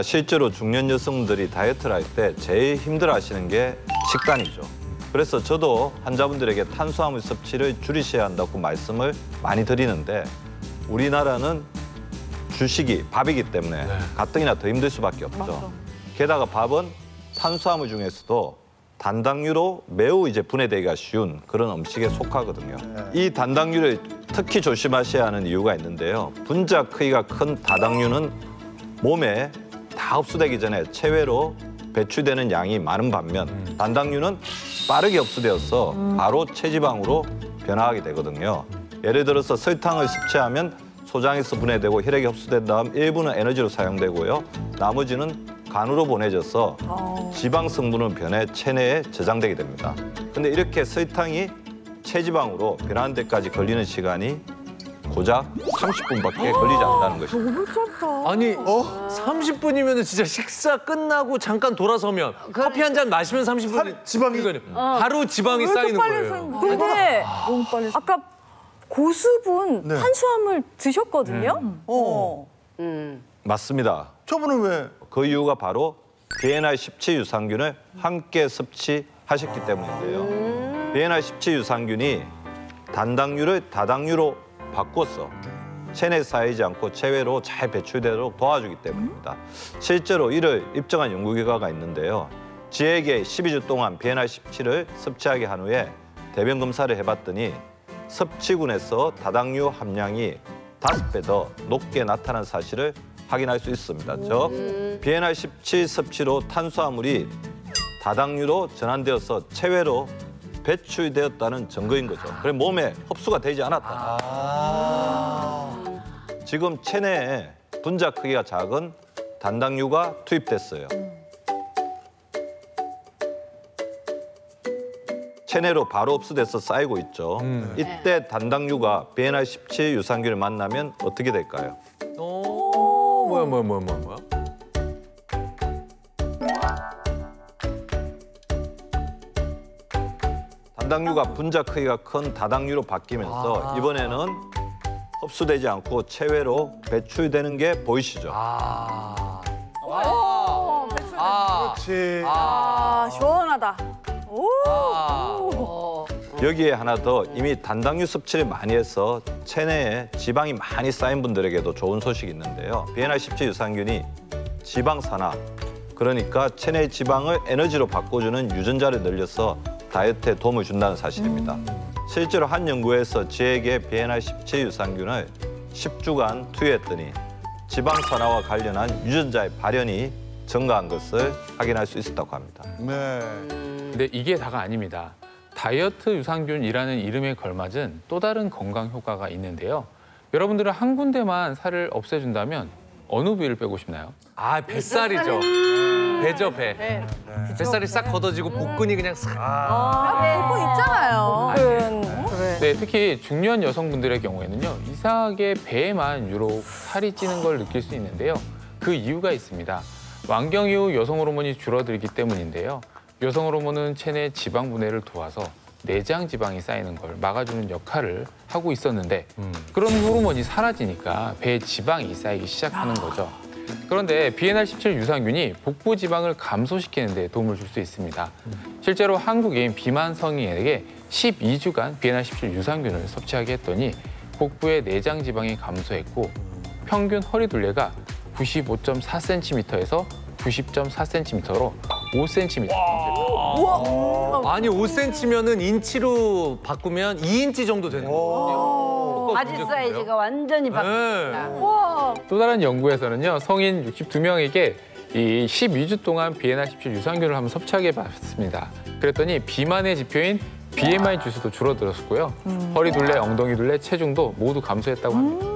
실제로 중년 여성들이 다이어트를 할 때 제일 힘들어하시는 게 식단이죠. 그래서 저도 환자분들에게 탄수화물 섭취를 줄이셔야 한다고 말씀을 많이 드리는데 우리나라는 주식이 밥이기 때문에 가뜩이나 더 힘들 수밖에 없죠. 맞아. 게다가 밥은 탄수화물 중에서도 단당류로 매우 분해되기가 쉬운 그런 음식에 속하거든요. 이 단당류를 특히 조심하셔야 하는 이유가 있는데요. 분자 크기가 큰 다당류는 몸에 다 흡수되기 전에 체외로 배출되는 양이 많은 반면 단당류는 빠르게 흡수되어서 바로 체지방으로 변화하게 되거든요. 예를 들어서 설탕을 섭취하면 소장에서 분해되고 혈액에 흡수된 다음 일부는 에너지로 사용되고요. 나머지는 간으로 보내져서 지방 성분으로 변해 체내에 저장되게 됩니다. 근데 이렇게 설탕이 체지방으로 변하는 데까지 걸리는 시간이 고작 30분밖에 걸리지 않는다는 것입니다. 너무 짧다. 아니 30분이면 진짜 식사 끝나고 잠깐 돌아서면 커피 한 잔 마시면 30분 지방이 바로 지방이 왜 이렇게 쌓이는 빨리 거예요. 쌓인 거야? 근데 너무 빨리. 아까 고수분 탄수화물 드셨거든요. 맞습니다. 저분은 왜? 그 이유가 바로 BNR17 유산균을 함께 섭취하셨기 때문인데요. BNR17 유산균이 단당류를 다당류로 바꿔서 체내에 쌓이지 않고 체외로 잘 배출되도록 도와주기 때문입니다. 실제로 이를 입증한 연구결과가 있는데요. 지에게 12주 동안 BNR17을 섭취하게 한 후에 대변 검사를 해봤더니 섭취군에서 다당류 함량이 5배 더 높게 나타난 사실을 확인할 수 있습니다. 즉, BNR17 섭취로 탄수화물이 다당류로 전환되어서 체외로 배출되었다는 증거인 거죠. 그래 몸에 흡수가 되지 않았다. 지금 체내에 분자 크기가 작은 단당류가 투입됐어요. 체내로 바로 흡수돼서 쌓이고 있죠. 이때 단당류가 BNR17 유산균을 만나면 어떻게 될까요? 뭐야? 단당류가 분자 크기가 큰 다당류로 바뀌면서 이번에는 흡수되지 않고 체외로 배출되는 게 보이시죠? 그렇지. 시원하다. 여기에 하나 더 이미 단당류 섭취를 많이 해서 체내에 지방이 많이 쌓인 분들에게도 좋은 소식이 있는데요. BNR17 유산균이 지방산화, 그러니까 체내 지방을 에너지로 바꿔주는 유전자를 늘려서 다이어트에 도움을 준다는 사실입니다. 실제로 한 연구에서 지에게 BNR17 유산균을 10주간 투여했더니 지방산화와 관련한 유전자의 발현이 증가한 것을 확인할 수 있었다고 합니다. 네. 근데 이게 다가 아닙니다. 다이어트 유산균이라는 이름에 걸맞은 또 다른 건강 효과가 있는데요. 여러분들은 한 군데만 살을 없애준다면 어느 부위를 빼고 싶나요? 뱃살이죠. 배죠, 배. 뱃살이 싹 걷어지고 복근이 그냥 싹. 복 있잖아요. 그래. 네, 특히 중년 여성분들의 경우에는요. 이상하게 배에만 유독 살이 찌는 걸 느낄 수 있는데요. 그 이유가 있습니다. 완경 이후 여성 호르몬이 줄어들기 때문인데요. 여성 호르몬은 체내 지방 분해를 도와서 내장 지방이 쌓이는 걸 막아주는 역할을 하고 있었는데 그런 호르몬이 사라지니까 배에 지방이 쌓이기 시작하는 거죠. 그런데 BNR17 유산균이 복부 지방을 감소시키는 데 도움을 줄 수 있습니다. 실제로 한국인 비만 성인에게 12주간 BNR17 유산균을 섭취하게 했더니 복부의 내장 지방이 감소했고 평균 허리 둘레가 95.4cm에서 90.4cm로 5cm. 아니 5cm면은 인치로 바꾸면 2인치 정도 되는 거거든요. 바지 사이즈가 완전히 바뀌었다. 또 다른 연구에서는요, 성인 62명에게 이 12주 동안 BNR17 유산균을 한번 섭취하게 봤습니다. 그랬더니 비만의 지표인 BMI 지수도 줄어들었고요. 허리 둘레, 엉덩이 둘레, 체중도 모두 감소했다고 합니다.